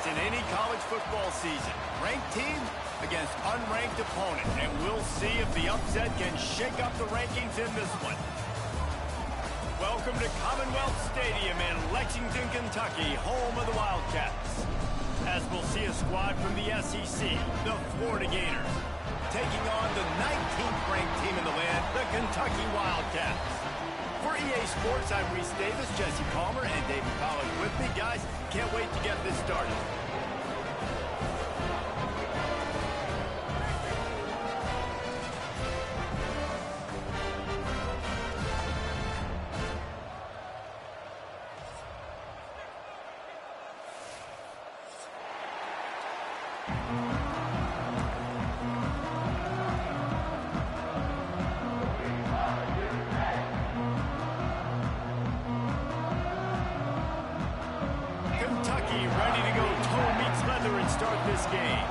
in any college football season. Ranked team against unranked opponent. And we'll see if the upset can shake up the rankings in this one. Welcome to Commonwealth Stadium in Lexington, Kentucky, home of the Wildcats. As we'll see a squad from the SEC, the Florida Gators, taking on the 19th ranked team in the land, the Kentucky Wildcats. For EA Sports, I'm Reese Davis, Jesse Palmer, and David Collins with me. Guys, can't wait to get this started. Ready to go toe meets leather and start this game.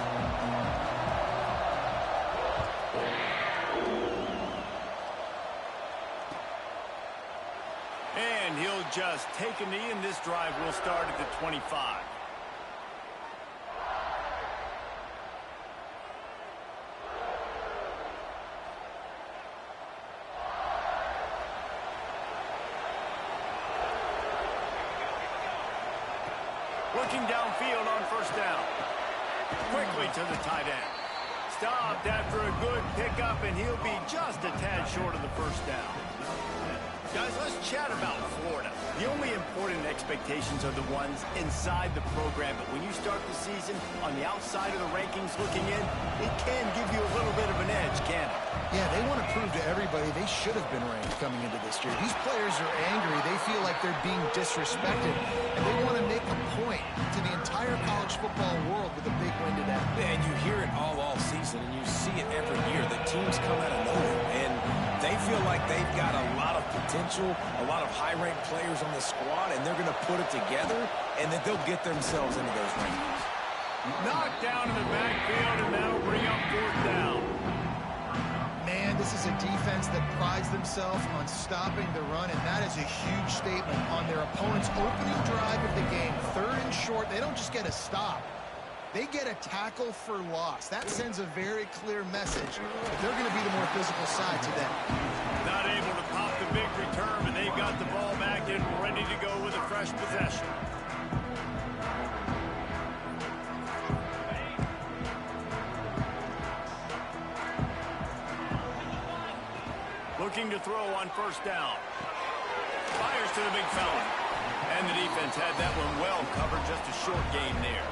And he'll just take a knee, and this drive will start at the 25. Looking downfield on first down. Quickly to the tight end. Stopped after a good pickup, and he'll be just a tad short of the first down. Guys, let's chat about Florida. The only important expectations are the ones inside the program, but when you start the season on the outside of the rankings looking in, it can give you a little bit of an edge, can't it? Yeah, they want to prove to everybody they should have been ranked coming into this year. These players are angry. They feel like they're being disrespected, and they want to make a point to the entire college football world with a big win today. And you hear it all season, and you see it every year. The teams come out of nowhere, and they feel like they've got a lot of potential, a lot of high-ranked players on the squad, and they're going to put it together, and then they'll get themselves into those rankings. Knocked down in the backfield, and that'll bring up fourth down. Man, this is a defense that prides themselves on stopping the run, and that is a huge statement on their opponent's opening drive of the game. Third and short, they don't just get a stop. They get a tackle for loss. That sends a very clear message. They're going to be the more physical side today. Not able to pop the big return, but they've got the ball back and ready to go with a fresh possession. Looking to throw on first down. Fires to the big fella. And the defense had that one well covered, just a short gain there.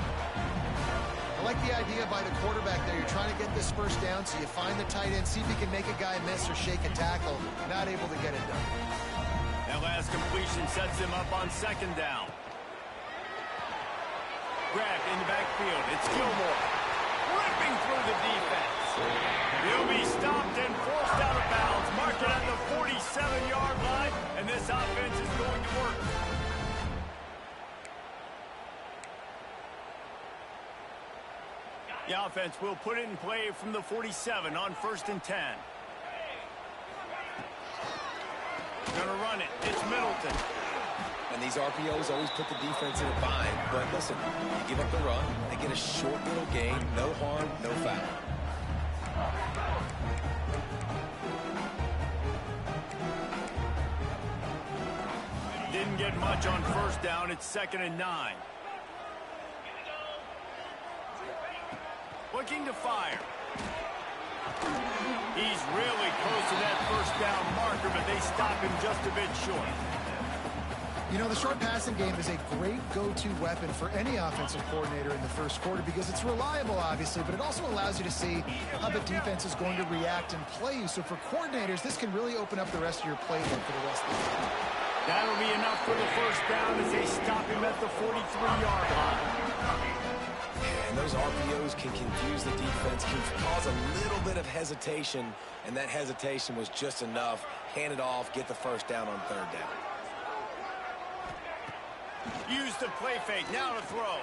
I like the idea by the quarterback there. You're trying to get this first down, so you find the tight end, see if you can make a guy miss or shake a tackle. Not able to get it done. That last completion sets him up on second down. Grabbed in the backfield. It's Gilmore. Ripping through the defense. He'll be stopped and forced out of bounds. Marked at the 47-yard line, and this offense is going to work. The offense will put it in play from the 47 on 1st and 10. Gonna run it. It's Middleton. And these RPOs always put the defense in a bind. But listen, you give up the run, they get a short little gain, no harm, no foul. Didn't get much on first down. It's 2nd and 9. Looking to fire. He's really close to that first down marker, but they stop him just a bit short. You know, the short passing game is a great go-to weapon for any offensive coordinator in the first quarter because it's reliable, obviously, but it also allows you to see how the defense is going to react and play you. So for coordinators, this can really open up the rest of your playbook for the rest of the game. That'll be enough for the first down as they stop him at the 43-yard line. And those RPOs can confuse the defense, can cause a little bit of hesitation, and that hesitation was just enough. Hand it off, get the first down on third down. Use the play fake, now to throw.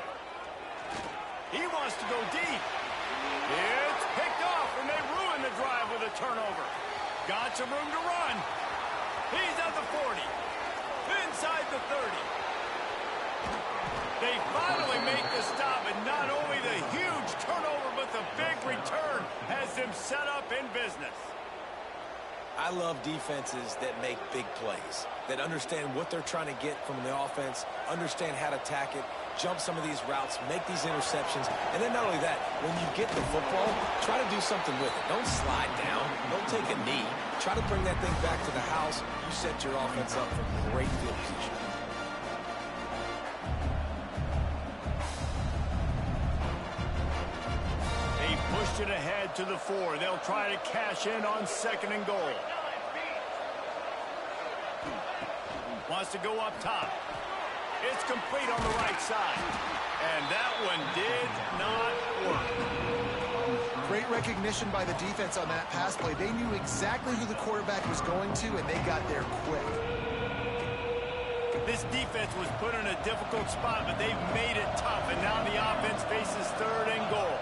He wants to go deep. It's picked off, and they ruin the drive with a turnover. Got some room to run. He's at the 40. Inside the 30. They finally make the stop, and not only the huge turnover, but the big return has them set up in business. I love defenses that make big plays, that understand what they're trying to get from the offense, understand how to attack it, jump some of these routes, make these interceptions, and then not only that, when you get the football, try to do something with it. Don't slide down. Don't take a knee. Try to bring that thing back to the house. You set your offense up for great field position. Pushed it ahead to the 4. They'll try to cash in on 2nd and goal. Wants to go up top. It's complete on the right side. And that one did not work. Great recognition by the defense on that pass play. They knew exactly who the quarterback was going to, and they got there quick. This defense was put in a difficult spot, but they've made it tough. And now the offense faces 3rd and goal.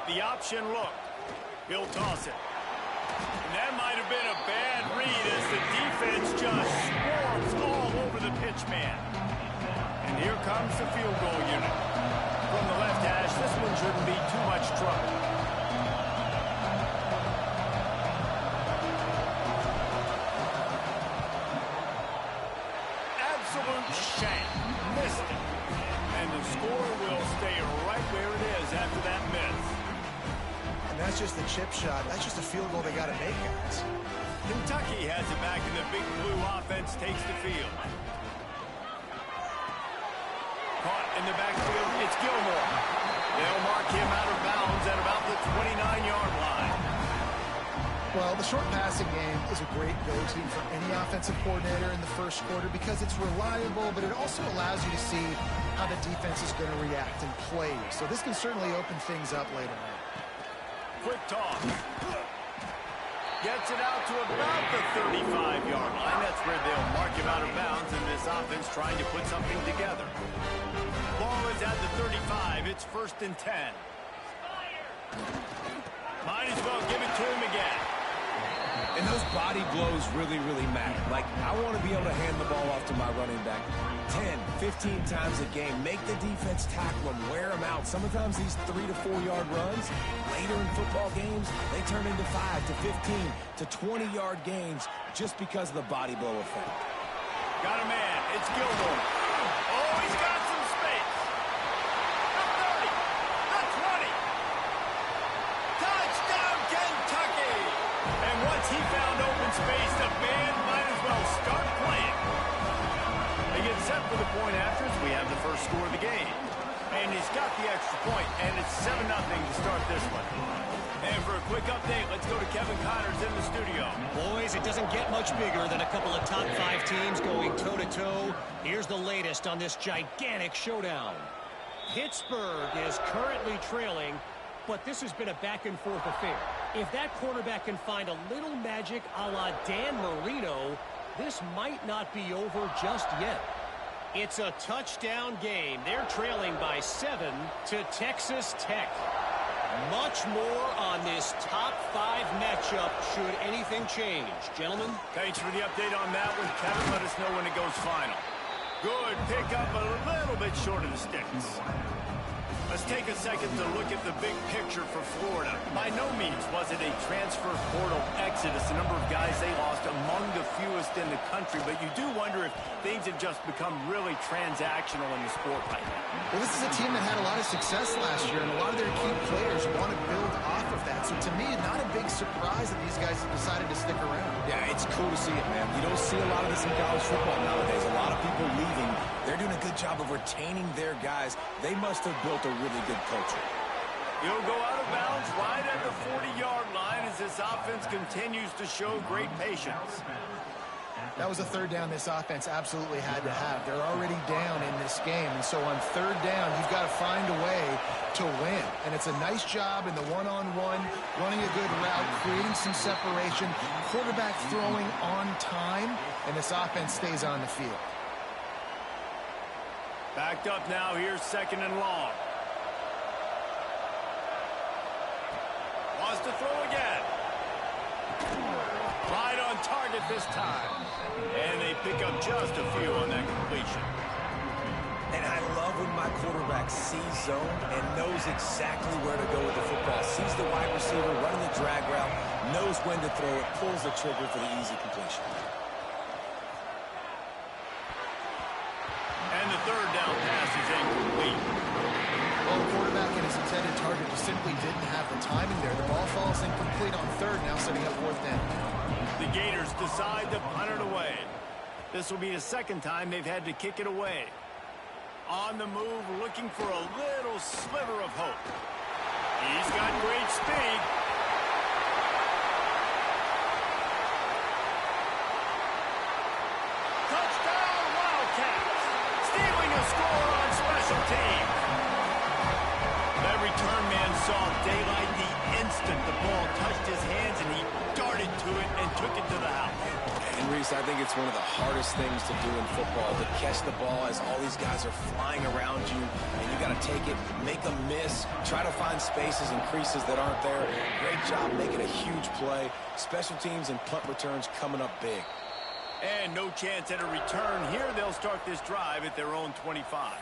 The option look. He'll toss it. And that might have been a bad read as the defense just swarms all over the pitch man. And here comes the field goal unit. From the left hash, this one shouldn't be too much trouble. Absolute shank. Missed it. And the score will stay right where it is after that miss. That's just the chip shot. That's just a field goal they got to make, guys. Kentucky has it back, and the big blue offense takes the field. Caught in the backfield, it's Gilmore. They'll mark him out of bounds at about the 29-yard line. Well, the short passing game is a great go-to for any offensive coordinator in the first quarter because it's reliable, but it also allows you to see how the defense is going to react and play. So this can certainly open things up later on. Quick toss. Gets it out to about the 35-yard line. That's where they'll mark him out of bounds, and this offense trying to put something together. Ball is at the 35. It's 1st and 10. Might as well give it to him again. And those body blows really, really matter. Like, I want to be able to hand the ball off to my running back 10, 15 times a game. Make the defense tackle them, wear them out. Sometimes these 3 to 4 yard runs, later in football games, they turn into 5 to 15 to 20-yard gains just because of the body blow effect. Got a man. It's Gilmore. Oh, he's got some space. The 30. The 20. Touchdown, Kentucky. And once he found open space, the band might as well start playing. They get set for the point after as we have the first score of the game. And he's got the extra point, and it's 7-0 to start this one. And for a quick update, let's go to Kevin Connors in the studio. Boys, it doesn't get much bigger than a couple of top 5 teams going toe-to-toe. Here's the latest on this gigantic showdown. Pittsburgh is currently trailing, but this has been a back-and-forth affair. If that quarterback can find a little magic a la Dan Marino, this might not be over just yet. It's a touchdown game. They're trailing by 7 to Texas Tech. Much more on this top 5 matchup should anything change. Gentlemen? Thanks for the update on that one, Kevin. Let us know when it goes final. Good pickup, a little bit short of the sticks. Let's take a second to look at the big picture for Florida. By no means was it a transfer portal exodus. The number of guys they lost among the fewest in the country, but you do wonder if things have just become really transactional in the sport right now. Well, this is a team that had a lot of success last year, and a lot of their key players want to build off of that. So to me, not a big surprise that these guys have decided to stick around. Yeah, it's cool to see it, man. You don't see a lot of this in college football nowadays. A lot of people leaving. They're doing a good job of retaining their guys. They must have built a really good culture. He'll go out of bounds right at the 40-yard line as this offense continues to show great patience. That was a third down this offense absolutely had to have. They're already down in this game, and so on third down, you've got to find a way to win. And it's a nice job in the one-on-one, running a good route, creating some separation, quarterback throwing on time, and this offense stays on the field. Backed up now, here's 2nd and long. Wants to throw again. Right on target this time. And they pick up just a few on that completion. And I love my quarterback sees zone and knows exactly where to go with the football. Sees the wide receiver running the drag route, knows when to throw it, pulls the trigger for the easy completion. And the third down pass is incomplete. Well, the quarterback and his intended target just simply didn't have the timing there. The ball falls incomplete on third, now setting up fourth down. The Gators decide to punt it away. This will be the second time they've had to kick it away. On the move, looking for a little sliver of hope. He's got great speed. Touchdown, Wildcats! Stealing a score on special teams. That return man saw daylight the instant the ball touched his hands, and he darted to it and took it to the house. And Reese, I think it's one of the hardest things to do in football, to catch the ball as all these guys are flying around you, and you got to take it, make a miss, try to find spaces and creases that aren't there. Great job making a huge play. Special teams and punt returns coming up big. And no chance at a return here. They'll start this drive at their own 25.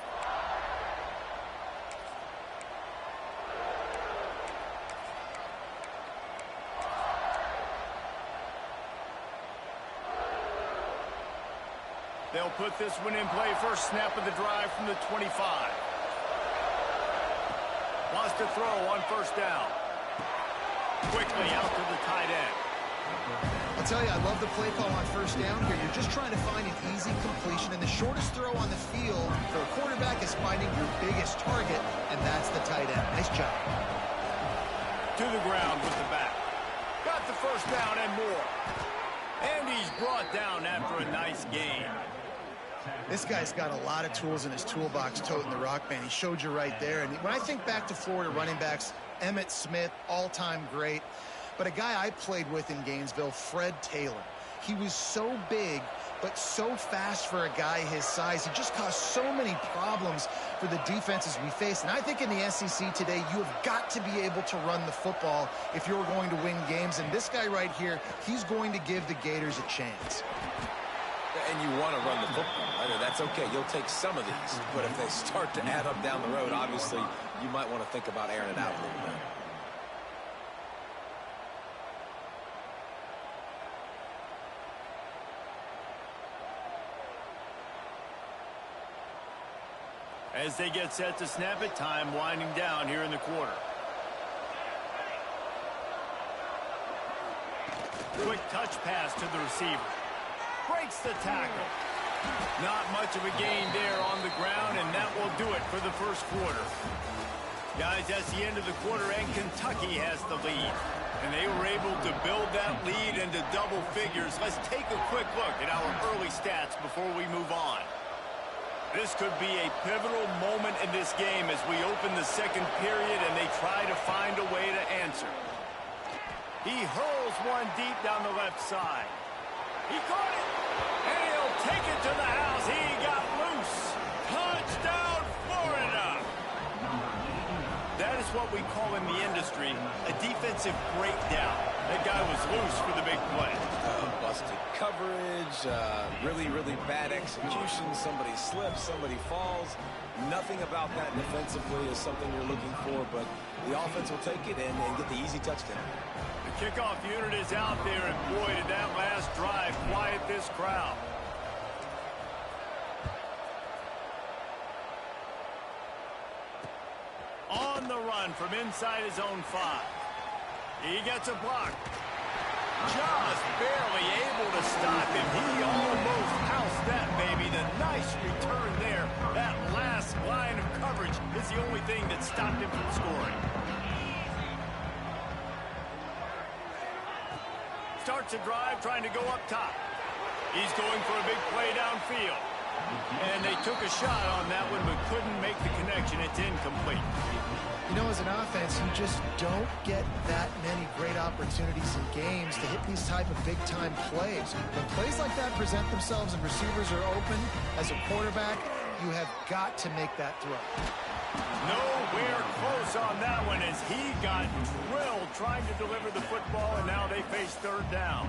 They'll put this one in play. First snap of the drive from the 25. Wants to throw on first down. Quickly out to the tight end. I'll tell you, I love the play call on first down here. You're just trying to find an easy completion, and the shortest throw on the field for a quarterback is finding your biggest target, and that's the tight end. Nice job. To the ground with the back. Got the first down and more. And he's brought down after a nice game. This guy's got a lot of tools in his toolbox toting the rock, man. He showed you right there. And when I think back to Florida running backs, Emmitt Smith, all-time great. But a guy I played with in Gainesville, Fred Taylor. He was so big, but so fast for a guy his size. He just caused so many problems for the defenses we face. And I think in the SEC today, you have got to be able to run the football if you're going to win games. And this guy right here, he's going to give the Gators a chance. And you want to run the football. That's okay. You'll take some of these. But if they start to add up down the road, obviously, you might want to think about airing it out a little bit. As they get set to snap it, time winding down here in the quarter. Quick touch pass to the receiver. Breaks the tackle. Not much of a gain there on the ground, and that will do it for the first quarter. Guys, that's the end of the quarter, and Kentucky has the lead. And they were able to build that lead into double figures. Let's take a quick look at our early stats before we move on. This could be a pivotal moment in this game as we open the second period and they try to find a way to answer. He hurls one deep down the left side. He caught it, and he'll take it to the house. He got loose. Touchdown, Florida! That is what we call in the industry a defensive breakdown. That guy was loose for the big play. Busted coverage, really, really bad execution. Somebody slips, somebody falls. Nothing about that defensively is something you're looking for, but the offense will take it and get the easy touchdown. The kickoff unit is out there, and boy, did that last drive quiet this crowd. On the run from inside his own 5. He gets a block. Just barely able to stop him. He almost housed that baby. The nice return there. That last line of coverage is the only thing that stopped him from scoring. Starts a drive trying to go up top. He's going for a big play downfield. And they took a shot on that one but couldn't make the connection. It's incomplete. You know, as an offense, you just don't get that many great opportunities in games to hit these type of big-time plays. When plays like that present themselves and receivers are open, as a quarterback, you have got to make that throw. Nowhere close on that one as he got drilled trying to deliver the football, and now they face third down.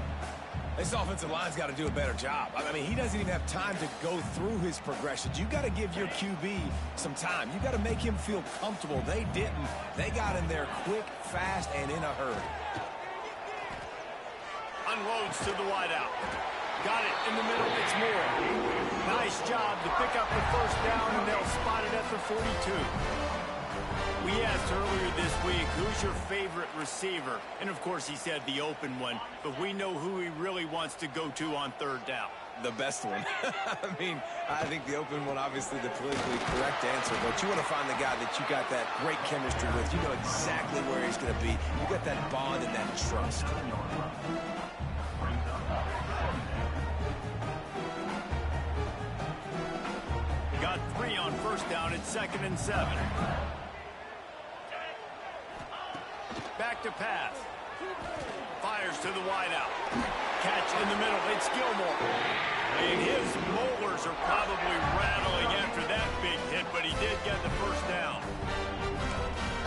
This offensive line's got to do a better job. I mean, he doesn't even have time to go through his progressions. You got to give your QB some time. You got to make him feel comfortable. They didn't. They got in there quick, fast, and in a hurry. Unloads to the wideout. Got it in the middle. It's Moore. Nice job to pick up the first down, and they'll spot it at the 42. We asked earlier this week, who's your favorite receiver? And, of course, he said the open one. But we know who he really wants to go to on third down. The best one. I mean, I think the open one, obviously the politically correct answer. But you want to find the guy that you got that great chemistry with. You know exactly where he's going to be. You got that bond and that trust. Got 3 on first down. It's 2nd and 7. Back to pass. Fires to the wideout. Catch in the middle. It's Gilmore. And his molars are probably rattling after that big hit, but he did get the first down.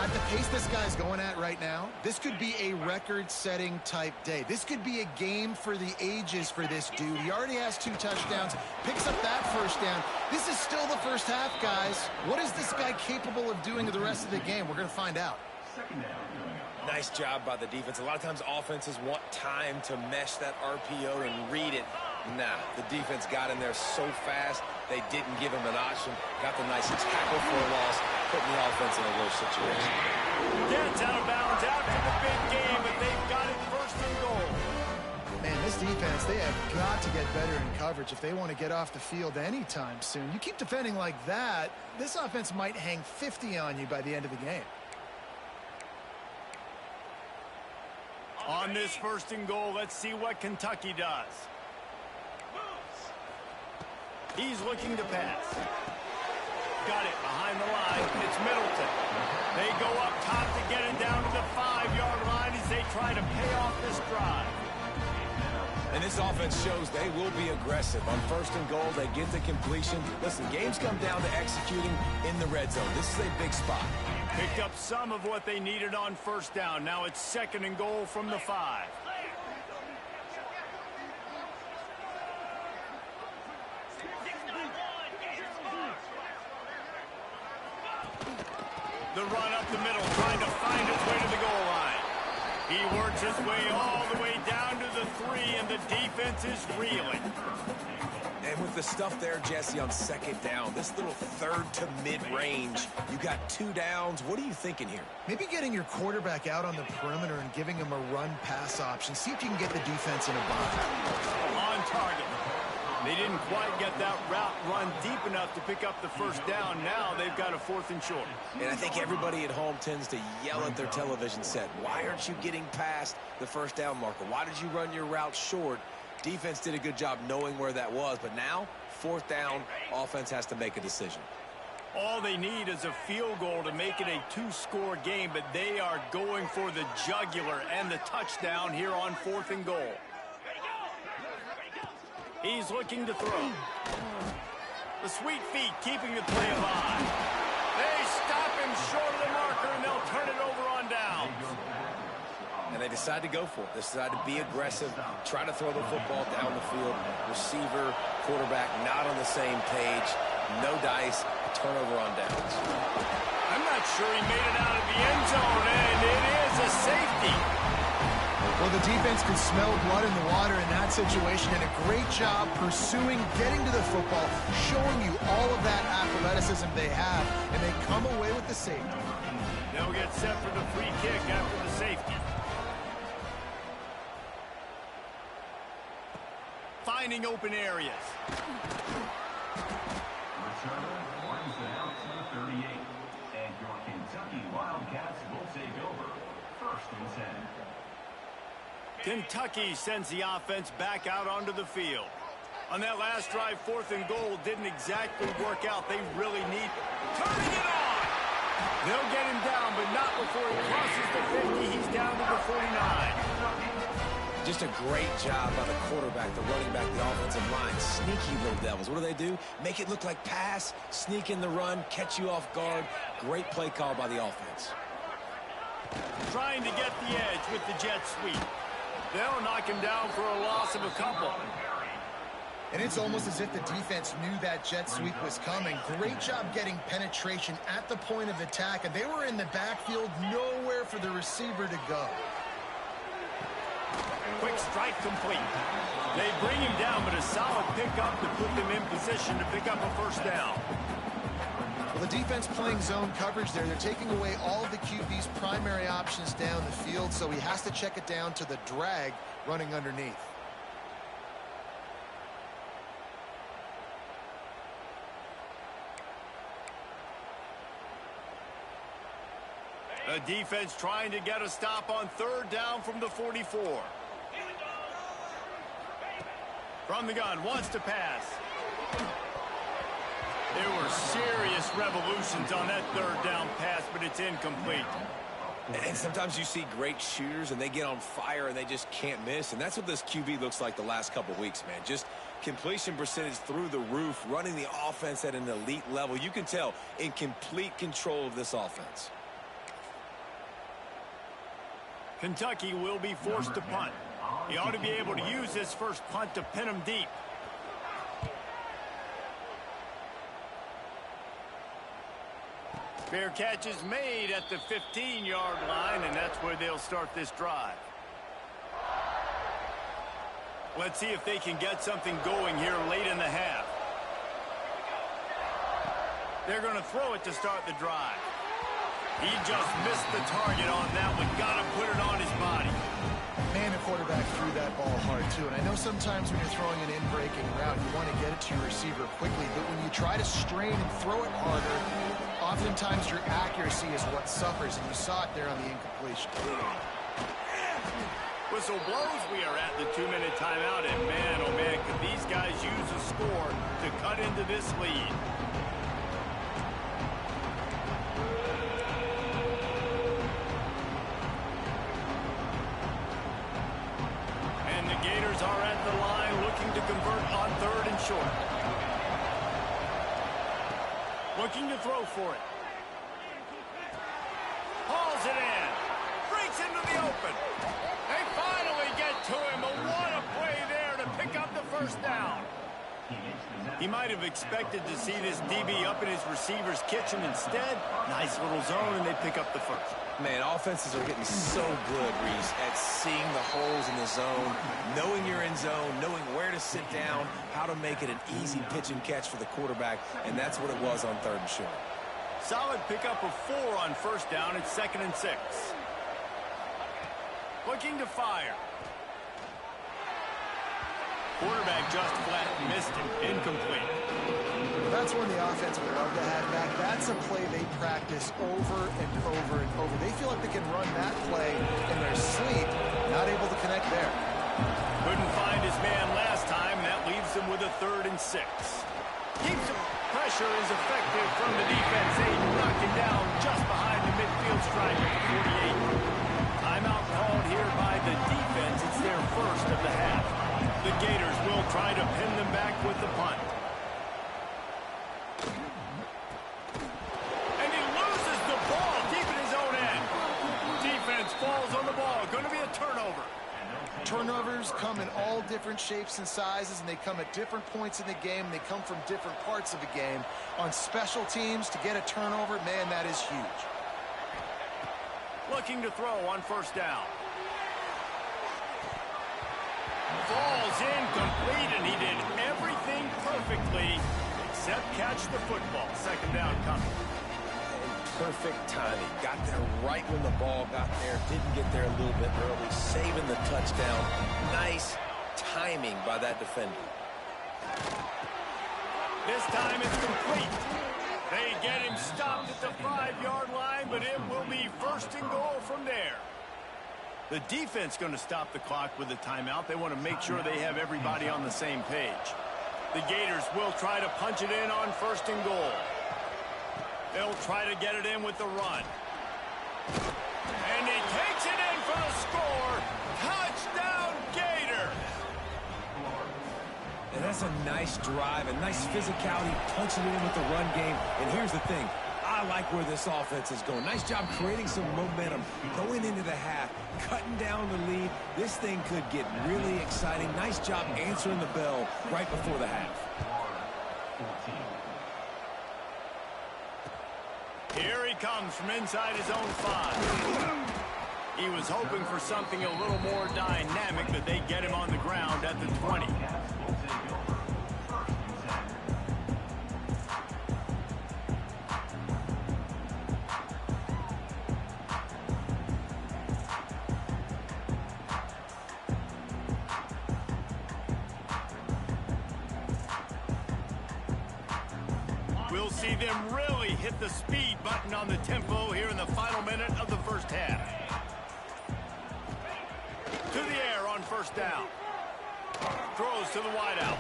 At the pace this guy's going at right now, this could be a record-setting type day. This could be a game for the ages for this dude. He already has 2 touchdowns, picks up that first down. This is still the first half, guys. What is this guy capable of doing the rest of the game? We're going to find out. Nice job by the defense. A lot of times offenses want time to mesh that RPO and read it. Nah, the defense got in there so fast, they didn't give him an option. Got the nice tackle for a loss, putting the offense in a worse situation. Gets out of bounds after the big game, and they've got it 1st and goal. Man, this defense, they have got to get better in coverage if they want to get off the field anytime soon. You keep defending like that, this offense might hang 50 on you by the end of the game. On this 1st and goal, let's see what Kentucky does. He's looking to pass. Got it behind the line. It's Middleton. They go up top to get it down to the 5-yard line as they try to pay off this drive. And this offense shows they will be aggressive. On 1st and goal, they get the completion. Listen, games come down to executing in the red zone. This is a big spot. Picked up some of what they needed on 1st down. Now it's 2nd and goal from the 5. The run up the middle, trying to find his way to the goal line. He works his way all the way down to the 3, and the defense is reeling. And with the stuff there, Jesse, on 2nd down, this little 3rd to mid-range, you got 2 downs. What are you thinking here? Maybe getting your quarterback out on the perimeter and giving him a run-pass option. See if you can get the defense in a bind. On target. They didn't quite get that route run deep enough to pick up the first down. Now they've got a 4th and short. And I think everybody at home tends to yell at their television set. Why aren't you getting past the first down marker? Why did you run your route short? Defense did a good job knowing where that was, but now, 4th down, offense has to make a decision. All they need is a field goal to make it a 2-score game, but they are going for the jugular and the touchdown here on 4th and goal. He's looking to throw. The sweet feet keeping the play alive. They stop him short of the marker, and they'll turn it over on downs. And they decide to go for it. They decide to be aggressive, try to throw the football down the field. Receiver, quarterback, not on the same page. No dice, turnover on downs. I'm not sure he made it out of the end zone, and it is a safety. Well, the defense could smell blood in the water in that situation, and a great job pursuing, getting to the football, showing you all of that athleticism they have, and they come away with the safety. They'll get set for the free kick after the safety. Finding open areas. Returner brings it out to the 38, and your Kentucky Wildcats will take over 1st and 10. Kentucky sends the offense back out onto the field. On that last drive, 4th and goal didn't exactly work out. They really need turning it on. They'll get him down, but not before he crosses the 50. He's down to the 49. Just a great job by the quarterback, the running back, the offensive line. Sneaky little devils. What do? Make it look like pass, sneak in the run, catch you off guard. Great play call by the offense. Trying to get the edge with the jet sweep. They'll knock him down for a loss of a couple. And it's almost as if the defense knew that jet sweep was coming. Great job getting penetration at the point of attack, and they were in the backfield, nowhere for the receiver to go. Quick strike complete. They bring him down, but a solid pickup to put them in position to pick up a first down. Well, the defense playing zone coverage there. They're taking away all of the QB's primary options down the field, so he has to check it down to the drag running underneath. The defense trying to get a stop on third down from the 44. From the gun, wants to pass. There were serious revolutions on that third down pass, but it's incomplete. And sometimes you see great shooters, and they get on fire, and they just can't miss. And that's what this QB looks like the last couple weeks, man. Just completion percentage through the roof, running the offense at an elite level. You can tell in complete control of this offense. Kentucky will be forced to punt. He ought to be able to use this first punt to pin him deep. Fair catch is made at the 15-yard line, and that's where they'll start this drive. Let's see if they can get something going here late in the half. They're going to throw it to start the drive. He just missed the target on that one. Got to put it on his body. Man, the quarterback threw that ball hard, too. And I know sometimes when you're throwing an in-breaking route, you want to get it to your receiver quickly. But when you try to strain and throw it harder, oftentimes your accuracy is what suffers. And you saw it there on the incompletion. Whistle blows. We are at the 2-minute timeout. And man, oh man, could these guys use a score to cut into this lead. Gators are at the line looking to convert on third and short. Looking to throw for it. Hauls it in. Breaks into the open. They finally get to him. But what a play there to pick up the first down. He might have expected to see this DB up in his receiver's kitchen. Instead, nice little zone, and they pick up the first. Man, offenses are getting so good, Reese, at seeing the holes in the zone, knowing you're in zone, knowing where to sit down, how to make it an easy pitch and catch for the quarterback, and that's what it was on third and short. Solid pickup of 4 on first down. It's 2nd and 6. Looking to fire. Quarterback just flat missed him. Incomplete. That's one the offense would love to have back. That's a play they practice over and over and over. They feel like they can run that play in their sleep. Not able to connect there. Couldn't find his man last time. That leaves him with a 3rd and 6. Keeps him. Pressure is effective from the defense. They knock him down just behind the midfield stripe at the 48. Timeout called here by the defense. It's their first of the half. The Gators will try to pin them back with the punt. And he loses the ball deep in his own end. Defense falls on the ball. Going to be a turnover. Turnovers come in all different shapes and sizes, and they come at different points in the game. They come from different parts of the game. On special teams, to get a turnover, man, that is huge. Looking to throw on first down. Falls incomplete, and he did everything perfectly except catch the football. 2nd down coming. Perfect timing. Got there right when the ball got there. Didn't get there a little bit early. Saving the touchdown. Nice timing by that defender. This time it's complete. They get him stopped at the 5-yard line, but it will be 1st and goal from there. The defense going to stop the clock with a timeout. They want to make sure they have everybody on the same page. The Gators will try to punch it in on 1st and goal. They'll try to get it in with the run. And he takes it in for the score. Touchdown, Gator. And that's a nice drive, a nice physicality, punching it in with the run game. And here's the thing. I like where this offense is going. Nice job creating some momentum going into the half, cutting down the lead. This thing could get really exciting. Nice job answering the bell right before the half. Here he comes from inside his own 5. He was hoping for something a little more dynamic, but they get him on the ground at the 20. We'll see them really hit the speed button on the tempo here in the final minute of the first half. To the air on first down. Throws to the wideout.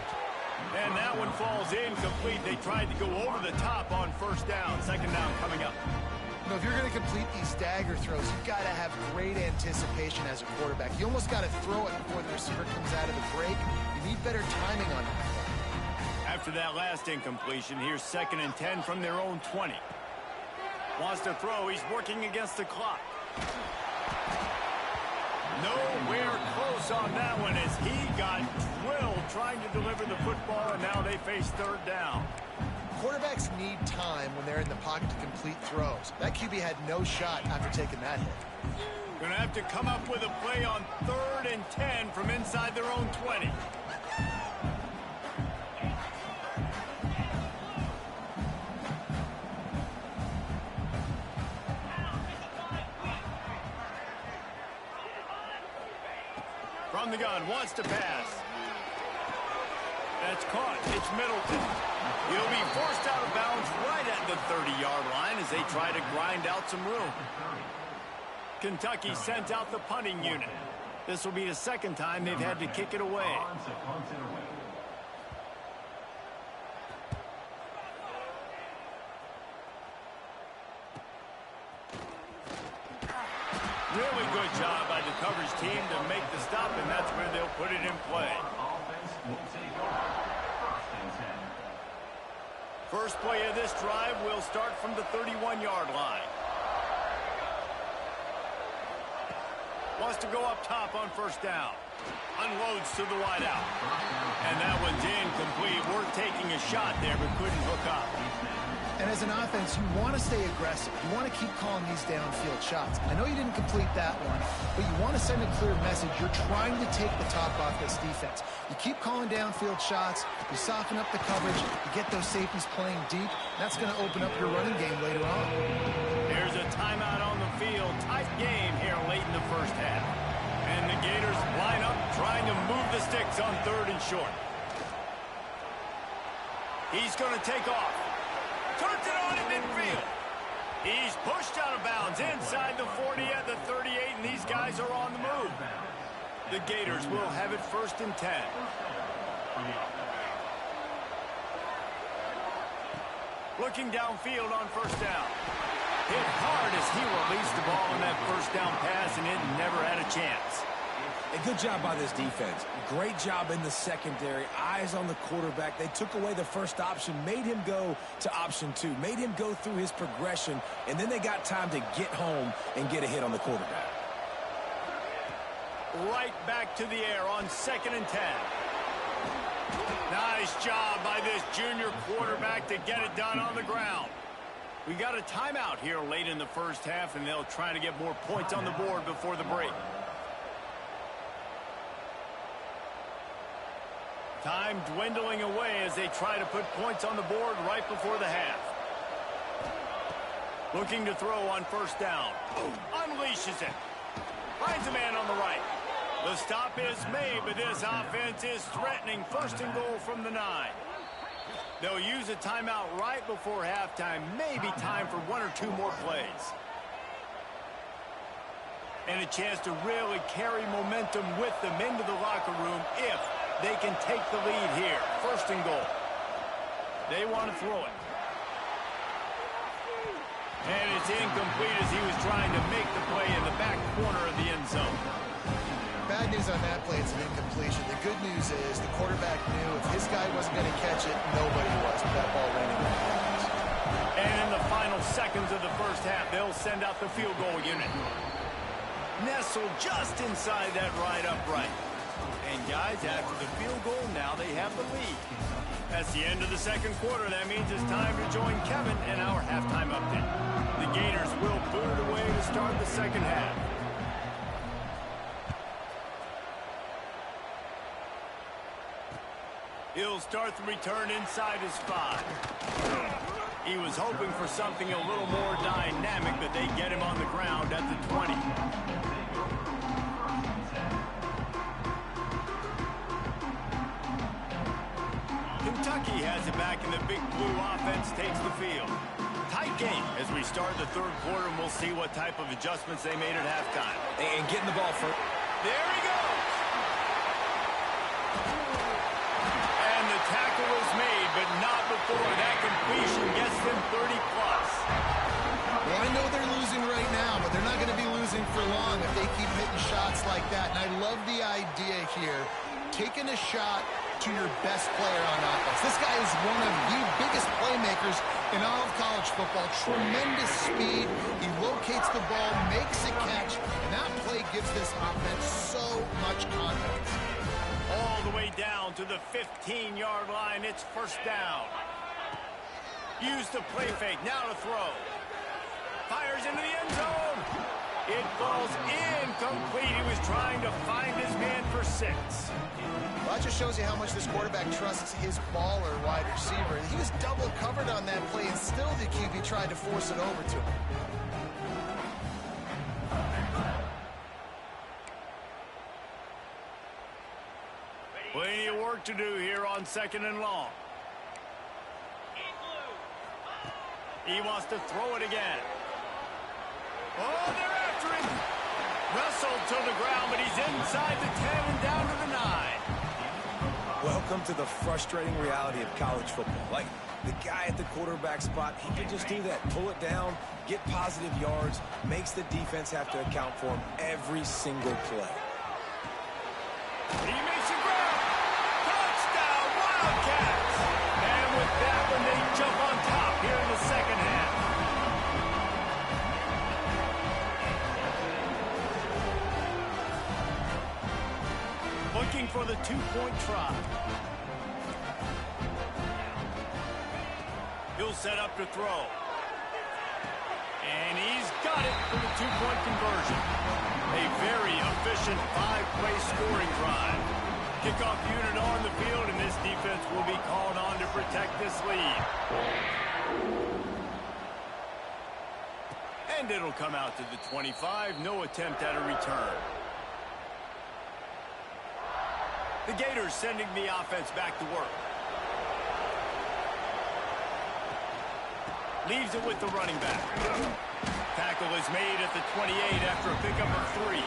And that one falls incomplete. They tried to go over the top on first down. Second down coming up. You know, if you're going to complete these stagger throws, you've got to have great anticipation as a quarterback. You almost got to throw it before the receiver comes out of the break. You need better timing on that. After that last incompletion, here's 2nd and 10 from their own 20. Wants to throw. He's working against the clock. Nowhere close on that one as he got drilled trying to deliver the football, and now they face 3rd down. Quarterbacks need time when they're in the pocket to complete throws. That QB had no shot after taking that hit. Going to have to come up with a play on 3rd and 10 from inside their own 20. From the gun, wants to pass. That's caught. It's Middleton. He'll be forced out of bounds right at the 30-yard line as they try to grind out some room. Kentucky sent out the punting unit. This will be the 2nd time they've had to kick it away. Really good job by the coverage team to make the stop, and that's where they'll put it in play. First play of this drive will start from the 31-yard line. Wants to go up top on first down. Unloads to the wideout. And that one's incomplete. We're taking a shot there, but couldn't hook up. And as an offense, you want to stay aggressive. You want to keep calling these downfield shots. I know you didn't complete that one, but you want to send a clear message. You're trying to take the top off this defense. You keep calling downfield shots. You soften up the coverage. You get those safeties playing deep. That's going to open up your running game later on. There's a timeout on the field. Tight game here late in the first half. And the Gators line up trying to move the sticks on 3rd and short. He's going to take off. Turns it on in midfield. He's pushed out of bounds inside the 40 at the 38, and these guys are on the move. The Gators will have it 1st and 10. Looking downfield on first down. Hit hard as he released the ball on that first down pass, and it never had a chance. A good job by this defense. Great job in the secondary. Eyes on the quarterback. They took away the first option, made him go to option 2, made him go through his progression, and then they got time to get home and get a hit on the quarterback. Right back to the air on 2nd and 10. Nice job by this junior quarterback to get it done on the ground. We got a timeout here late in the first half, and they'll try to get more points on the board before the break. Time dwindling away as they try to put points on the board right before the half. Looking to throw on first down. Unleashes it. Finds a man on the right. The stop is made, but this offense is threatening 1st and goal from the 9. They'll use a timeout right before halftime. Maybe time for 1 or 2 more plays. And a chance to really carry momentum with them into the locker room if they can take the lead here. 1st and goal. They want to throw it. And it's incomplete as he was trying to make the play in the back corner of the end zone. Bad news on that play, it's an incompletion. The good news is the quarterback knew if his guy wasn't going to catch it, nobody was with that ball landing in the hands. And in the final seconds of the first half, they'll send out the field goal unit. Nestled just inside that right upright. And guys, after the field goal, now they have the lead. That's the end of the second quarter. That means it's time to join Kevin and our halftime update. The Gators will boot it away to start the second half. He'll start the return inside his 5. He was hoping for something a little more dynamic, but they get him on the ground at the 20. Kentucky has it back, and the Big Blue offense takes the field. Tight game as we start the third quarter, and we'll see what type of adjustments they made at halftime. And getting the ball first. There he goes! And the tackle was made, but not before that completion gets them 30-plus. Well, I know they're losing right now, but they're not going to be losing for long if they keep hitting shots like that. And I love the idea here, taking a shot to your best player on offense. This guy is one of the biggest playmakers in all of college football. Tremendous speed. He locates the ball, makes a catch, and that play gives this offense so much confidence. All the way down to the 15-yard line. It's first down. Use the play fake. Now to throw. Fires into the end zone. It falls incomplete. He was trying to find his man for 6. Well, that just shows you how much this quarterback trusts his baller wide receiver. He was double covered on that play, and still the QB tried to force it over to him. Plenty of work to do here on 2nd and long. He wants to throw it again. Oh, they're after him. Wrestled to the ground, but he's inside the 10 and down to the 9. Welcome to the frustrating reality of college football. Like, the guy at the quarterback spot, he can just do that. Pull it down, get positive yards, makes the defense have to account for him every single play. He makes a grab. Touchdown, Wildcats. And with that one, they jump on top here in the second half. Looking for the 2-point try. He'll set up to throw. And he's got it for the 2-point conversion. A very efficient 5-play scoring drive. Kickoff unit on the field, and this defense will be called on to protect this lead. And it'll come out to the 25. No attempt at a return. The Gators sending the offense back to work. Leaves it with the running back. Tackle is made at the 28 after a pickup of 3.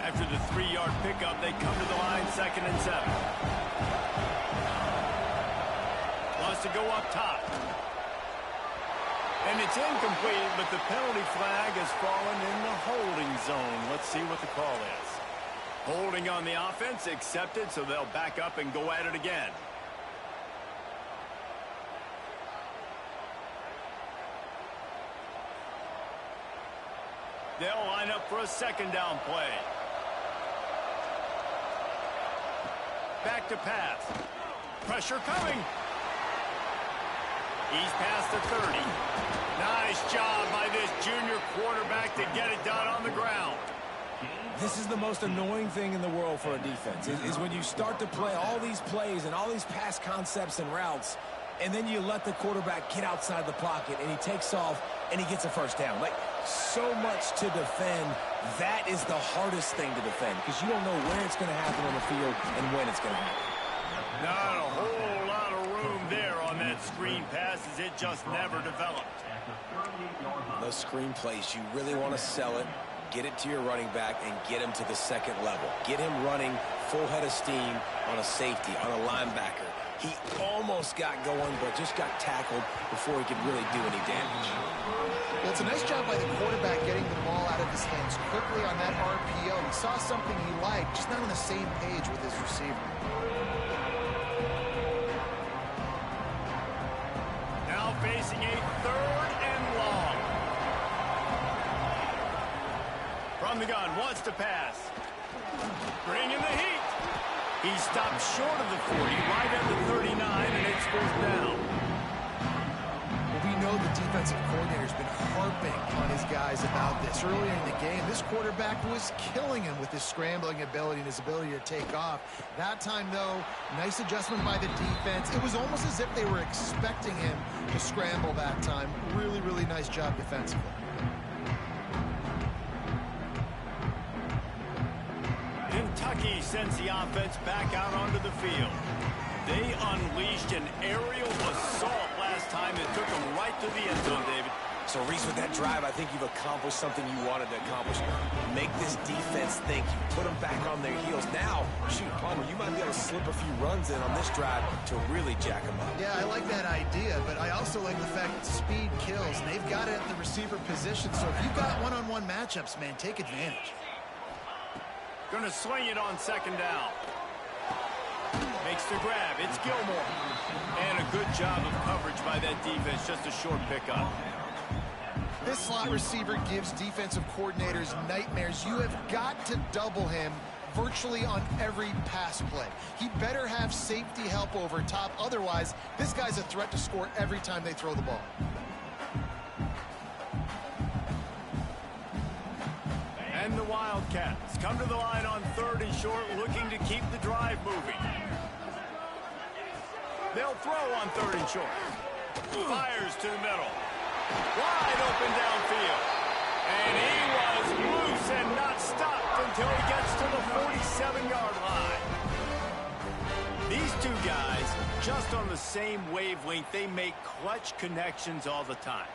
After the 3-yard pickup, they come to the line 2nd and 7. Wants to go up top. And it's incomplete, but the penalty flag has fallen in the holding zone. Let's see what the call is. Holding on the offense, accepted, so they'll back up and go at it again. They'll line up for a 2nd down play. Back to pass. Pressure coming. He's past the 30. Nice job by this junior quarterback to get it done on the ground. This is the most annoying thing in the world for a defense, is when you start to play all these plays and all these pass concepts and routes, and then you let the quarterback get outside the pocket, and he takes off, and he gets a first down. Like, so much to defend. That is the hardest thing to defend, because you don't know where it's going to happen on the field and when it's going to happen. Not a whole lot of room there on that screen pass, as it just never developed. Those screen plays, you really want to sell it, get it to your running back, and get him to the 2nd level. Get him running full head of steam on a safety, on a linebacker. He almost got going, but just got tackled before he could really do any damage. Well, it's a nice job by the quarterback getting the ball out of his hands quickly on that RPO. He saw something he liked, just not on the same page with his receiver. facing a 3rd and long. From the gun, wants to pass. Bringing the heat. He stopped short of the 40, right at the 39, and it's 4th down. Well, we know the defensive coordinator's been harping on his guys about this. Earlier in the game, this quarterback was killing him with his scrambling ability and his ability to take off. That time, though, nice adjustment by the defense. It was almost as if they were expecting him to scramble that time. Really, really nice job defensively. Kentucky sends the offense back out onto the field. They unleashed an aerial assault last time that took them right to the end zone, David. So, Reese, with that drive, I think you've accomplished something you wanted to accomplish. Make this defense think. You put them back on their heels. Now, shoot, Palmer, you might be able to slip a few runs in on this drive to really jack them up. Yeah, I like that idea, but I also like the fact that speed kills, and they've got it at the receiver position. So if you've got one-on-one matchups, man, take advantage. Going to swing it on 2nd down. Makes the grab. It's Gilmore. And a good job of coverage by that defense. Just a short pickup. This slot receiver gives defensive coordinators nightmares. You have got to double him virtually on every pass play. He better have safety help over top. Otherwise, this guy's a threat to score every time they throw the ball. And the Wildcats come to the line on 3rd and short, looking to keep the drive moving. They'll throw on 3rd and short. Fires to the middle. Wide open downfield. And he was loose and not stopped until he gets to the 47-yard line. These two guys, just on the same wavelength, they make clutch connections all the time.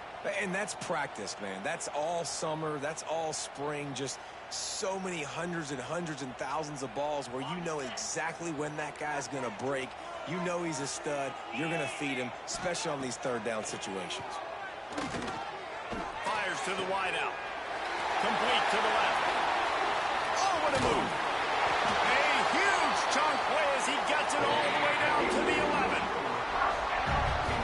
And that's practice, man. That's all summer. That's all spring. Just so many hundreds and thousands of balls where you know exactly when that guy's going to break. You know he's a stud. You're going to feed him, especially on these 3rd down situations. Fires to the wideout. Complete to the left. Oh, what a move. A huge chunk play as he gets it all the way down to the 11.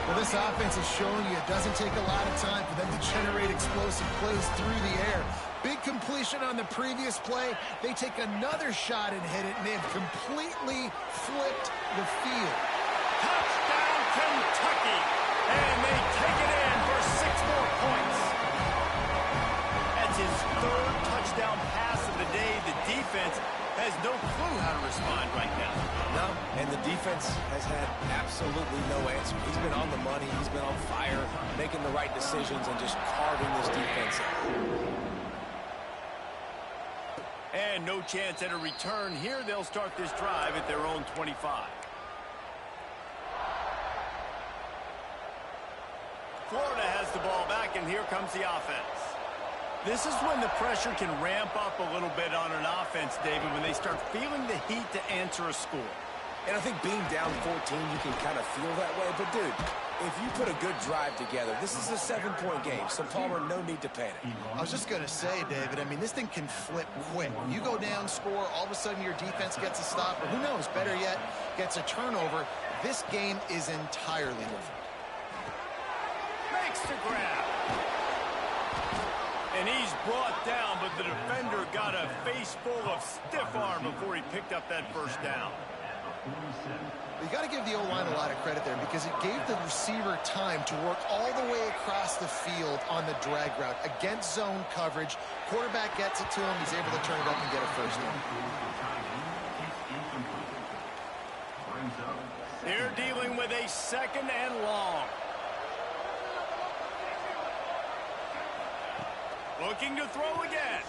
Well, this offense is showing you it doesn't take a lot of time for them to generate explosive plays through the air. Big completion on the previous play. They take another shot and hit it, and they've completely flipped the field. Touchdown, Kentucky. And they take it in for 6 more points. That's his 3rd touchdown pass of the day. The defense has no clue how to respond right now. No, and the defense has had absolutely no answer. He's been on the money. He's been on fire, making the right decisions and just carving this defense up. And no chance at a return here. They'll start this drive at their own 25. Florida has the ball back, and here comes the offense. This is when the pressure can ramp up a little bit on an offense, David, when they start feeling the heat to answer a score. And I think being down 14, you can kind of feel that way. But, dude, if you put a good drive together, this is a 7-point game. So, Palmer, no need to panic. I was just going to say, David, I mean, this thing can flip quick. You go down, score, all of a sudden your defense gets a stop, or who knows, better yet, gets a turnover. This game is entirely different. Makes the grab. And he's brought down, but the defender got a face full of stiff arm before he picked up that 1st down. You got to give the O-line a lot of credit there because it gave the receiver time to work all the way across the field on the drag route against zone coverage. Quarterback gets it to him. He's able to turn it up and get a 1st down. They're dealing with a 2nd and long. Looking to throw again.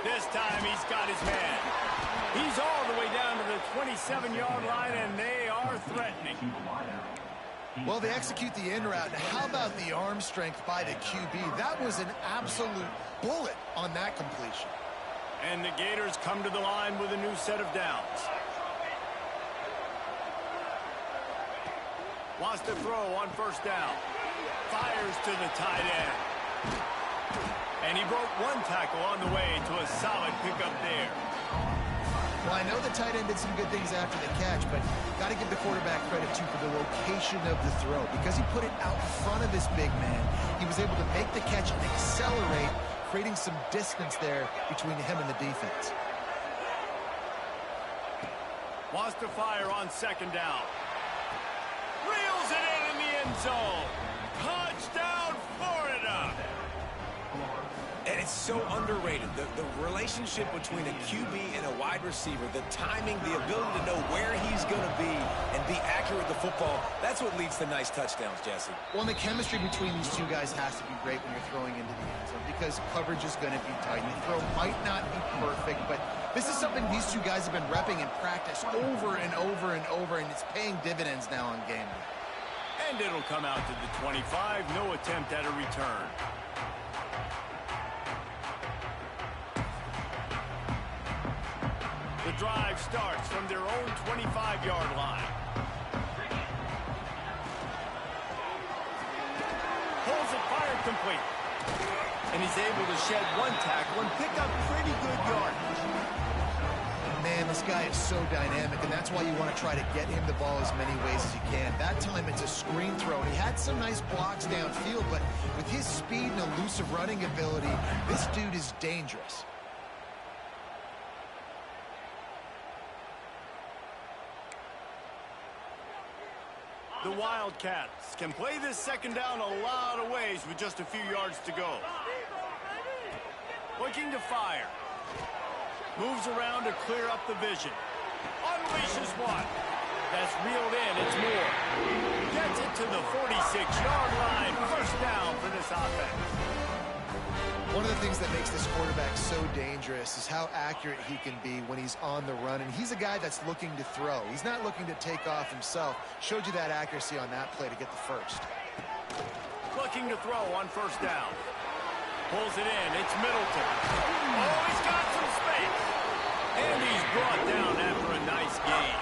This time he's got his man. He's all the way down to the 27-yard line, and they are threatening. Well, they execute the in route. How about the arm strength by the QB? That was an absolute bullet on that completion. And the Gators come to the line with a new set of downs. Wants to throw on 1st down. Fires to the tight end. And he broke one tackle on the way to a solid pickup there. Well, I know the tight end did some good things after the catch, but got to give the quarterback credit, too, for the location of the throw. Because he put it out in front of his big man, he was able to make the catch and accelerate, creating some distance there between him and the defense. Wants to fire on second down. Reels it in the end zone. Touchdown, Florida. And it's so underrated. The relationship between a QB and a wide receiver, the timing, the ability to know where he's going to be and be accurate with the football, that's what leads to nice touchdowns, Jesse. Well, and the chemistry between these two guys has to be great when you're throwing into the end zone because coverage is going to be tight. The throw might not be perfect, but this is something these two guys have been repping in practice over and over and over, and it's paying dividends now on game day. And it'll come out to the 25. No attempt at a return. The drive starts from their own 25-yard line. Pulls it, fired complete. And he's able to shed one tackle and pick up pretty good yardage. Man, this guy is so dynamic, and that's why you want to try to get him the ball as many ways as you can. That time it's a screen throw, and he had some nice blocks downfield, but with his speed and elusive running ability, this dude is dangerous. The Wildcats can play this second down a lot of ways with just a few yards to go. Looking to fire. Moves around to clear up the vision. Unleashes one. That's reeled in. It's more. Gets it to the 46-yard line. First down for this offense. One of the things that makes this quarterback so dangerous is how accurate he can be when he's on the run. And he's a guy that's looking to throw. He's not looking to take off himself. Showed you that accuracy on that play to get the first. Looking to throw on first down. Pulls it in. It's Middleton. Oh, he's got some space. And he's brought down after a nice gain.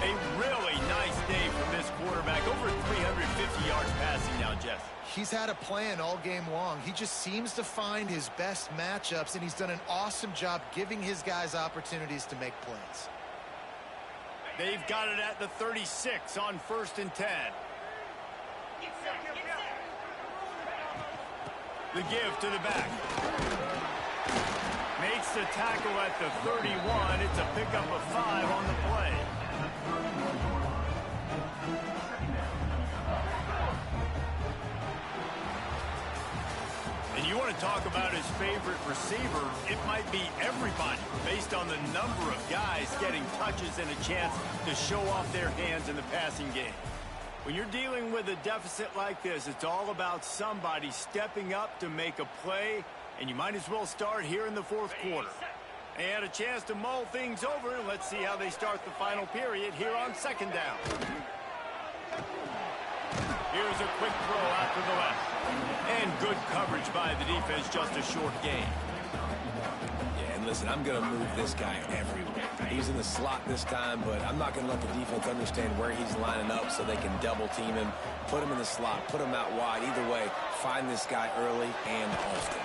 A really nice day from this quarterback. Over 350 yards passing now, Jeff. He's had a plan all game long. He just seems to find his best matchups, and he's done an awesome job giving his guys opportunities to make plays. They've got it at the 36 on 1st and 10. The give to the back. Makes the tackle at the 31. It's a pickup of 5 on the play. And you want to talk about his favorite receiver, it might be everybody based on the number of guys getting touches and a chance to show off their hands in the passing game. When you're dealing with a deficit like this, it's all about somebody stepping up to make a play, and you might as well start here in the 4th quarter. They had a chance to mull things over, and let's see how they start the final period here on 2nd down. Here's a quick throw out to the left. And good coverage by the defense, just a short gain. Yeah, and listen, I'm going to move this guy everywhere. He's in the slot this time, but I'm not going to let the defense understand where he's lining up so they can double team him, put him in the slot, put him out wide. Either way, find this guy early and often.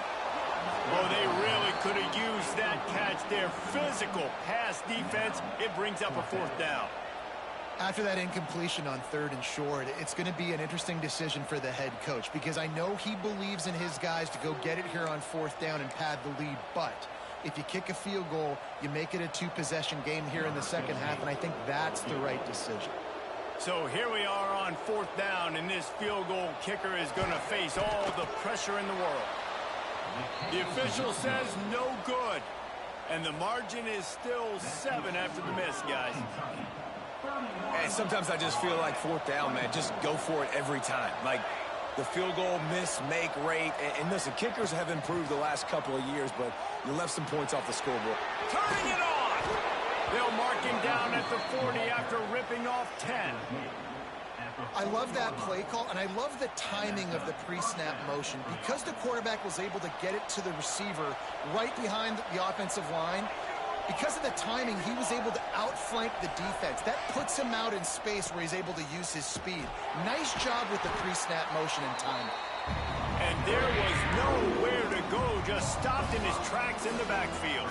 Well, they really could have used that catch there. Physical pass defense. It brings up a 4th down. After that incompletion on 3rd and short, it's going to be an interesting decision for the head coach because I know he believes in his guys to go get it here on 4th down and pad the lead, but if you kick a field goal, you make it a 2-possession game here in the second half, and I think that's the right decision. So here we are on 4th down, and this field goal kicker is going to face all the pressure in the world. The official says no good, and the margin is still 7 after the miss, guys. And sometimes I just feel like 4th down, man, just go for it every time. Like the field goal miss, make rate. And listen, kickers have improved the last couple of years, but you left some points off the scoreboard. Turning it on! They'll mark him down at the 40 after ripping off 10. I love that play call, and I love the timing of the pre-snap motion. Because the quarterback was able to get it to the receiver right behind the offensive line, because of the timing, he was able to outflank the defense. That puts him out in space where he's able to use his speed. Nice job with the pre-snap motion and timing. And there was nowhere to go, just stopped in his tracks in the backfield.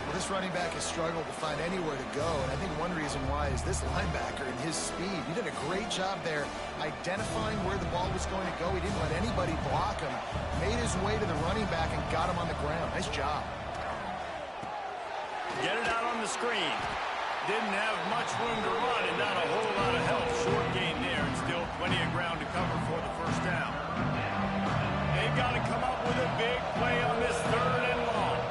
Well, this running back has struggled to find anywhere to go, and I think one reason why is this linebacker and his speed. He did a great job there identifying where the ball was going to go. He didn't let anybody block him. Made his way to the running back and got him on the ground. Nice job. Get it out on the screen. Didn't have much room to run and not a whole lot of help. Short gain there and still plenty of ground to cover for the first down. They've got to come up with a big play on this 3rd and long.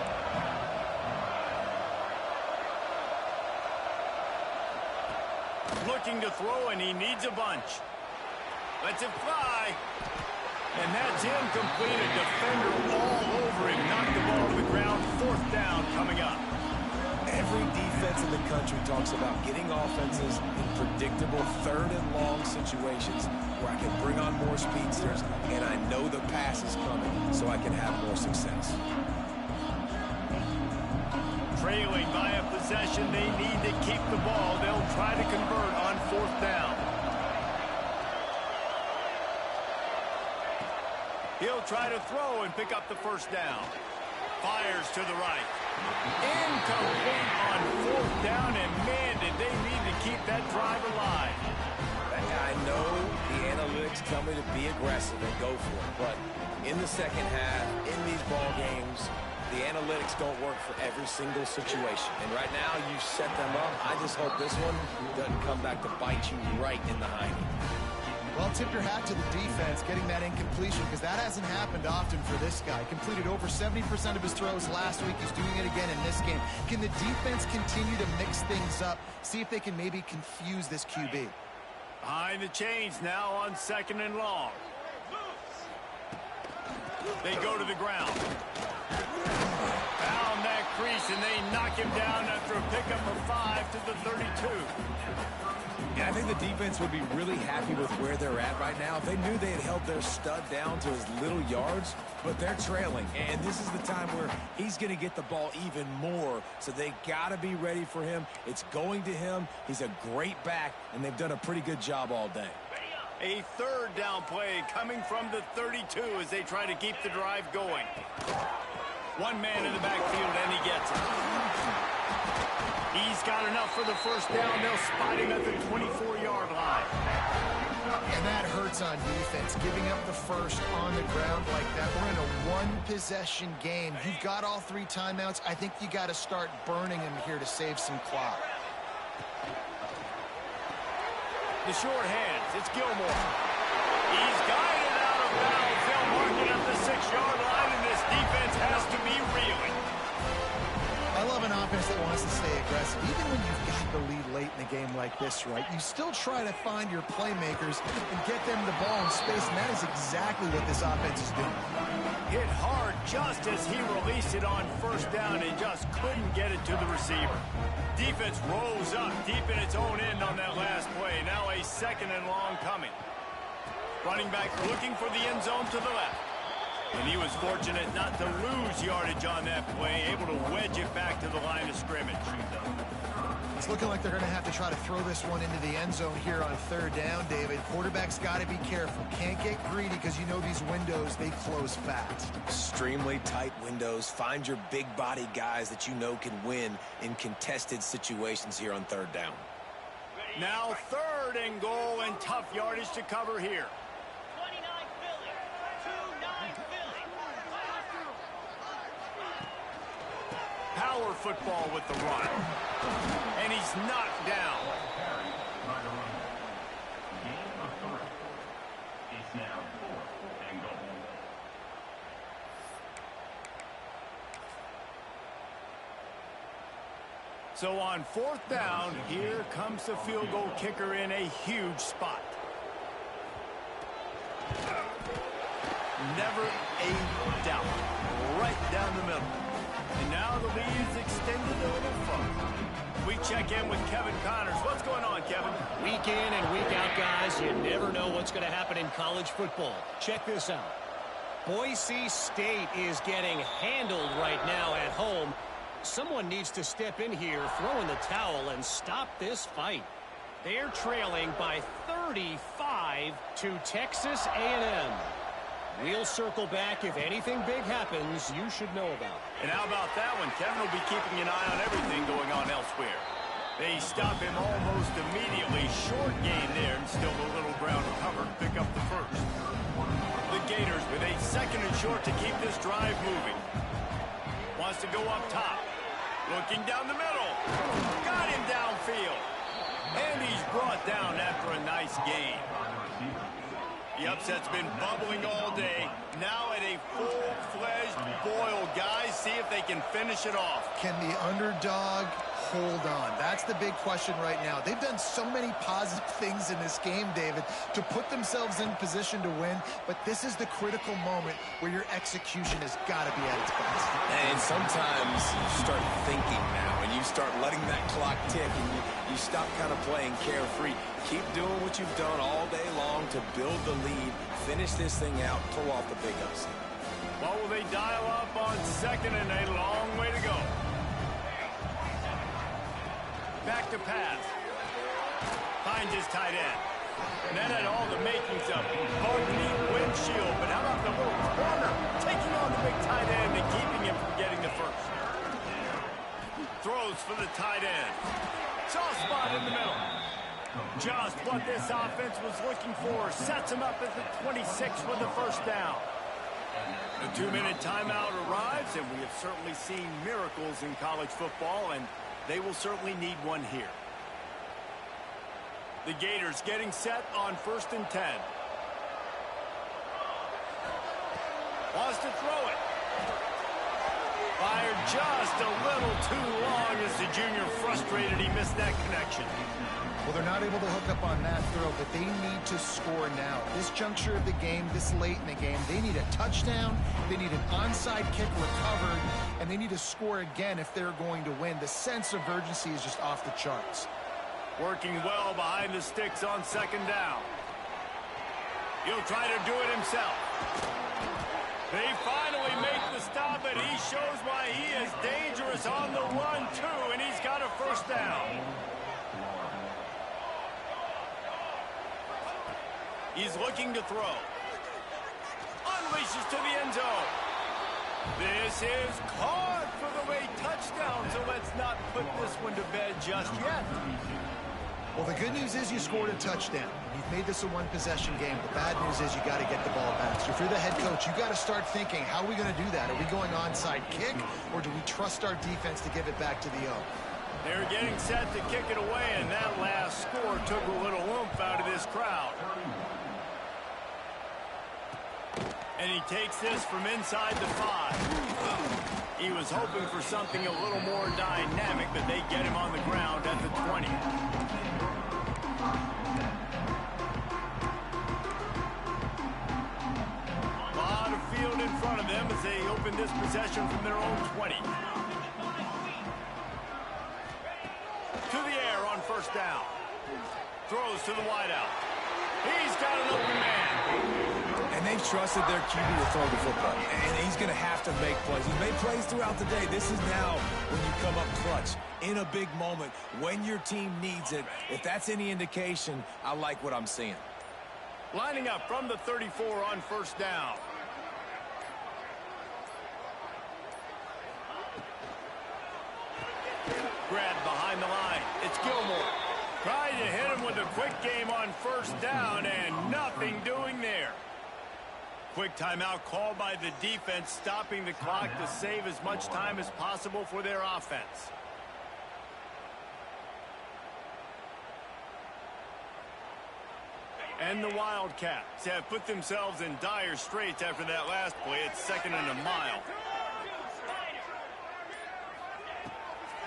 Looking to throw, and he needs a bunch. Lets it fly. And that's incomplete. A defender all over him. Knocked the ball to the ground. 4th down coming up. Every defense in the country talks about getting offenses in predictable 3rd and long situations where I can bring on more speedsters and I know the pass is coming so I can have more success. Trailing by a possession, they need to keep the ball. They'll try to convert on 4th down. He'll try to throw and pick up the 1st down. Fires to the right. Incomplete on 4th down, and man, did they need to keep that drive alive. I know the analytics tell me to be aggressive and go for it, but in the second half, in these ball games, the analytics don't work for every single situation. And right now, you set them up. I just hope this one doesn't come back to bite you right in the hiney. Well, tip your hat to the defense getting that incompletion because that hasn't happened often for this guy. Completed over 70% of his throws last week. He's doing it again in this game. Can the defense continue to mix things up? See if they can maybe confuse this QB. Behind the chains now on 2nd and long. They go to the ground. Found that crease, and they knock him down after a pickup of 5 to the 32. Yeah, I think the defense would be really happy with where they're at right now. They knew they had held their stud down to his little yards, but they're trailing. And this is the time where he's going to get the ball even more. So they got to be ready for him. It's going to him. He's a great back, and they've done a pretty good job all day. A 3rd down play coming from the 32 as they try to keep the drive going. One man in the backfield, and he gets it. He's got enough for the 1st down. They'll spot him at the 24-yard line. And that hurts on defense, giving up the 1st on the ground like that. We're in a 1-possession game. You've got all 3 timeouts. I think you got to start burning him here to save some clock. The short hands. It's Gilmore. He's guided out of bounds. They'll mark it at the 6-yard line, and this defense has to be reeling. I love an offense that wants to stay aggressive. Even when you've got the lead late in a game like this, right, you still try to find your playmakers and get them the ball in space, and that is exactly what this offense is doing. Hit hard just as he released it on 1st down and just couldn't get it to the receiver. Defense rose up deep in its own end on that last play. Now a 2nd and long coming. Running back looking for the end zone to the left. And he was fortunate not to lose yardage on that play, able to wedge it back to the line of scrimmage. It's looking like they're going to have to try to throw this one into the end zone here on 3rd down, David. Quarterback's got to be careful. Can't get greedy because you know these windows, they close fast. Extremely tight windows. Find your big body guys that you know can win in contested situations here on 3rd down. Now 3rd and goal and tough yardage to cover here. Power football with the run. And he's knocked down. It's now 4th and goal. So on 4th down, here comes the field goal kicker in a huge spot. Never a doubt. Right down the middle. And now the lead is extended a little further. We check in with Kevin Connors. What's going on, Kevin? Week in and week out, guys, you never know what's going to happen in college football. Check this out. Boise State is getting handled right now at home. Someone needs to step in here, throw in the towel, and stop this fight. They're trailing by 35 to Texas A&M. We'll circle back if anything big happens you should know about. And how about that one? Kevin will be keeping an eye on everything going on elsewhere. They stop him almost immediately. Short gain there, and still a little ground to cover to pick up the first. The Gators with a second and short to keep this drive moving. Wants to go up top. Looking down the middle. Got him downfield. And he's brought down after a nice gain. The upset's been bubbling all day. Now at a full-fledged boil. Guys, see if they can finish it off. Can the underdog hold on? That's the big question right now. They've done so many positive things in this game, David, to put themselves in position to win, but this is the critical moment where your execution has got to be at its best. And sometimes you start thinking now, and you start letting that clock tick, and you stop kind of playing carefree. Keep doing what you've done all day long to build the lead, finish this thing out, pull off the big upset. Well, will they dial up on second and a long way to go? Back to pass. Finds his tight end. And that had all the makings of buggy windshield. But how about the little corner taking on the big tight end and keeping him from getting the first? Throws for the tight end. Soft spot in the middle. Just what this offense was looking for. Sets him up at the 26 with the first down. A 2-minute timeout arrives, and we have certainly seen miracles in college football, and they will certainly need one here. The Gators getting set on 1st and 10. Wants to throw it. Fired just a little too long as the junior frustrated he missed that connection. Well, they're not able to hook up on that throw, but they need to score now. This juncture of the game, this late in the game, they need a touchdown, they need an onside kick recovered, and they need to score again if they're going to win. The sense of urgency is just off the charts. Working well behind the sticks on 2nd down. He'll try to do it himself. They finally make the stop, and he shows why he is dangerous on the run, too, and he's got a first down. He's looking to throw. Unleashes to the end zone. This is caught for the late touchdown, so let's not put this one to bed just yet. Well, the good news is you scored a touchdown. You've made this a one-possession game. The bad news is you got to get the ball back. So if you're the head coach, you got to start thinking, how are we going to do that? Are we going onside kick, or do we trust our defense to give it back to the O? They're getting set to kick it away, and that last score took a little oomph out of this crowd. And he takes this from inside the 5. He was hoping for something a little more dynamic, but they get him on the ground at the 20. A lot of field in front of them as they open this possession from their own 20. To the air on 1st down. Throws to the wideout. He's got an open man. And they've trusted their QB to throw the football. And he's going to have to make plays. He's made plays throughout the day. This is now when you come up clutch in a big moment when your team needs it. If that's any indication, I like what I'm seeing. Lining up from the 34 on 1st down. Grabbed behind the line. It's Gilmore. Trying to hit him with a quick game on 1st down, and nothing doing there. Quick timeout called by the defense, stopping the clock to save as much time as possible for their offense. And the Wildcats have put themselves in dire straits after that last play. It's 2nd and a mile.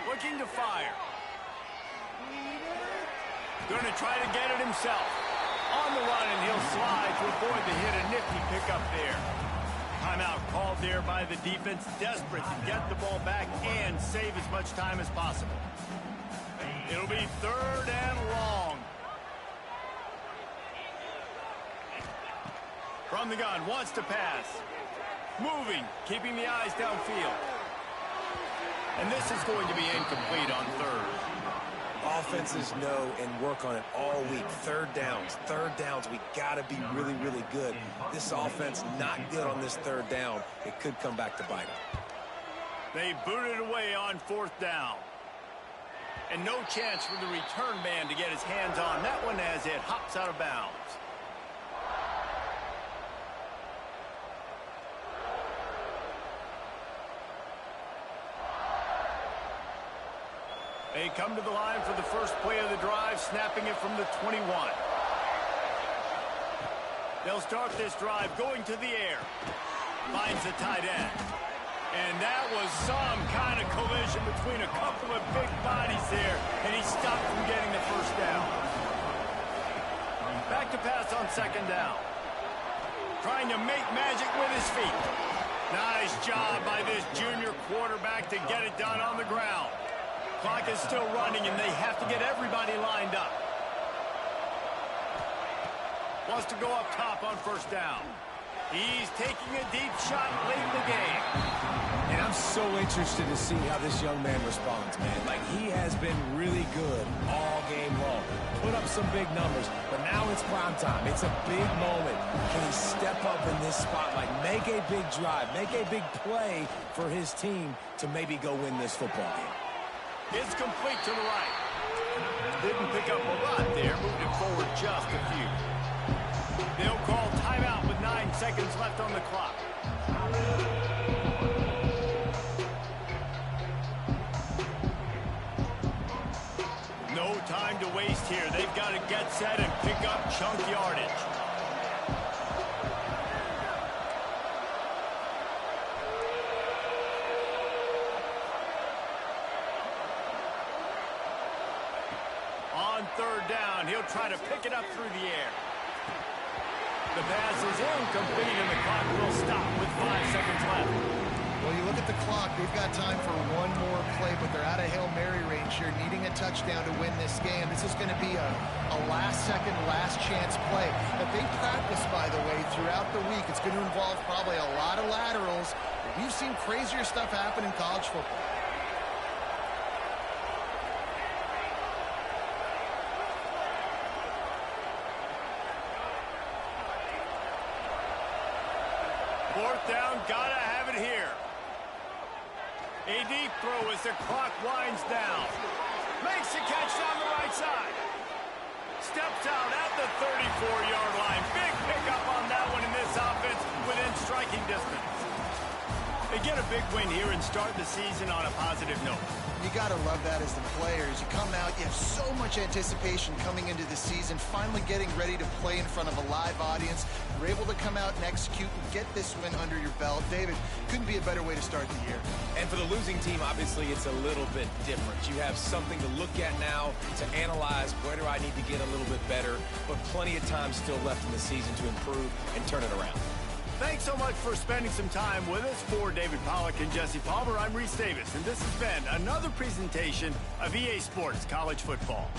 Looking to fire. Going to try to get it himself. On the run, and he'll slide to avoid the hit. A nifty pickup there. Timeout called there by the defense, desperate to get the ball back and save as much time as possible. It'll be 3rd and long. From the gun, wants to pass. Moving, keeping the eyes downfield. And this is going to be incomplete on 3rd. Oh, offenses know and work on it all week. Third downs. We got to be really, really good. This offense not good on this third down. It could come back to bite them. They booted away on fourth down. And no chance for the return man to get his hands on that one as it hops out of bounds. They come to the line for the first play of the drive, snapping it from the 21. They'll start this drive going to the air. Finds the tight end. And that was some kind of collision between a couple of big bodies there, and he stopped from getting the first down. Back to pass on second down. Trying to make magic with his feet. Nice job by this junior quarterback to get it done on the ground. Clock is still running, and they have to get everybody lined up. Wants to go up top on first down. He's taking a deep shot late in the game. And I'm so interested to see how this young man responds, man. Like, he has been really good all game long. Put up some big numbers, but now it's prime time. It's a big moment. Can he step up in this spotlight, make a big drive, make a big play for his team to maybe go win this football game? It's complete to the right. Didn't pick up a lot there, moved it forward just a few. They'll call timeout with 9 seconds left on the clock. No time to waste here. They've got to get set and pick up chunk yardage. On third down, he'll try to pick it up through the air. The pass is incomplete, and the clock will stop with 5 seconds left. Well, you look at the clock, they've got time for one more play, but they're out of Hail Mary range here, needing a touchdown to win this game. This is going to be a last-second, last-chance play that they practice, by the way, throughout the week. It's going to involve probably a lot of laterals. We've seen crazier stuff happen in college football. Fourth down, gotta have it here. A deep throw as the clock winds down. Makes the catch down the right side. Steps out at the 34-yard line. Big pickup on that one in this offense within striking distance. They get a big win here and start the season on a positive note. You got to love that as the players. You come out, you have so much anticipation coming into the season, finally getting ready to play in front of a live audience. You're able to come out and execute and get this win under your belt. David, couldn't be a better way to start the year. And for the losing team, obviously, it's a little bit different. You have something to look at now, to analyze where do I need to get a little bit better, but plenty of time still left in the season to improve and turn it around. Thanks so much for spending some time with us. For David Pollack and Jesse Palmer, I'm Reese Davis, and this has been another presentation of EA Sports College Football.